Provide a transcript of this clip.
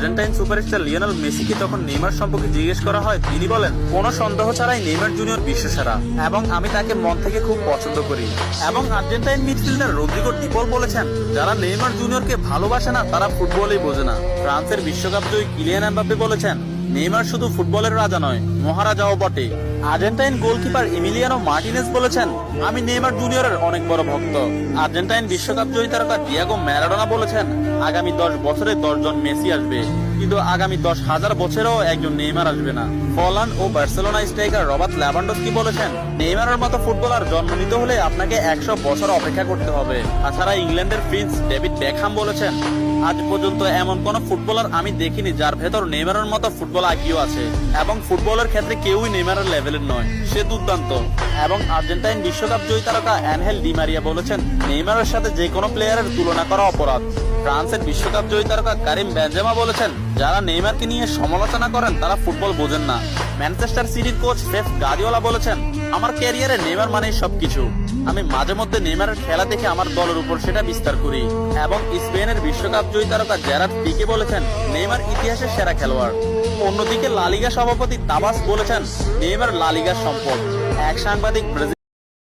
Argentine superstar Lionel মেসিকে তখন Neymar সম্পর্কে জিজ্ঞেস করা হয়, তিনি বলেন, কোনো সন্দেহ ছাড়াই নেইমার জুনিয়র বিশ্বসেরা এবং আমি তাকে মন থেকে খুব পছন্দ করি। এবং আর্জেন্টাইন মিডফিল্ডার রদ্রিগো ডি পল বলেছেন, যারা নেইমার জুনিয়রকে ভালোবাসে না তারা ফুটবলই বোঝে না। ফ্রান্সের বিশ্বকাপ জয়ী কিলিয়ান এমবাপ্পে বলেছেন, নেইমার শুধু ফুটবলের রাজা নয়, মহারাজাও বটে। আর্জেন্টাইন গোলকিপার এমিলিয়ানো মার্টিনেজ বলেছেন, আমি নেইমার জুনিয়রের অনেক বড় ভক্ত। আর্জেন্টাইন বিশ্বকাপ জয়ী তারকা ডিয়েগো ম্যারাডোনা বলেছেন, আগামী 10 বছরে 10 জন মেসি আসবে, কিন্তু আগামী 10,000 বছরেও একজন নেইমার আসবে না। হল্যান্ড ও বার্সেলোনা স্ট্রাইকার রবার্ট লেভানডস্কি বলেছেন, নেইমারের মতো ফুটবলার জন্ম নিতে হলে আপনাকে 100 বছর অপেক্ষা করতে হবে। তাছাড়া ইংল্যান্ডের প্রিন্স ডেভিড বেকহাম বলেছেন, আজ পর্যন্ত এমন কোন ফুটবলার আমি দেখিনি যার ভেতর নেইমারের মতো ফুটবল আইকিউ আছে, এবং ফুটবলের ক্ষেত্রে কেউই নেইমারের লেভেলের নয়, সে দুর্দান্ত। এবং আর্জেন্টাইন বিশ্বকাপ জয়ী তারকা অ্যানহেল ডি মারিয়া বলেছেন, নেইমারের সাথে যে কোনো প্লেয়ারের তুলনা করা অপরাধ। ফ্রান্সের বিশ্বকাপ জয়ী তারকা কারিম বেনজেমা বলেছেন, যারা নেইমারকে নিয়ে সমালোচনা করেন তারা ফুটবল বোঝেন না। ম্যানচেস্টার সিটির কোচ পেপ গার্দিওলা বলেছেন, আমার ক্যারিয়ারে নেইমার মানেই সবকিছু। আমি মাঝে মধ্যে নেইমারের খেলা দেখে আমার দলের উপর সেটা বিস্তার করি। এবং স্পেনের বিশ্বকাপ জয়ী তারকা জেরার্ড পিকে বলেছেন, নেইমার ইতিহাসের সেরা খেলোয়াড়। অন্যদিকে লা লিগা সভাপতি তাবাস বলেছেন, নেইমার লা লিগার সম্পদ। এক সাংবাদিক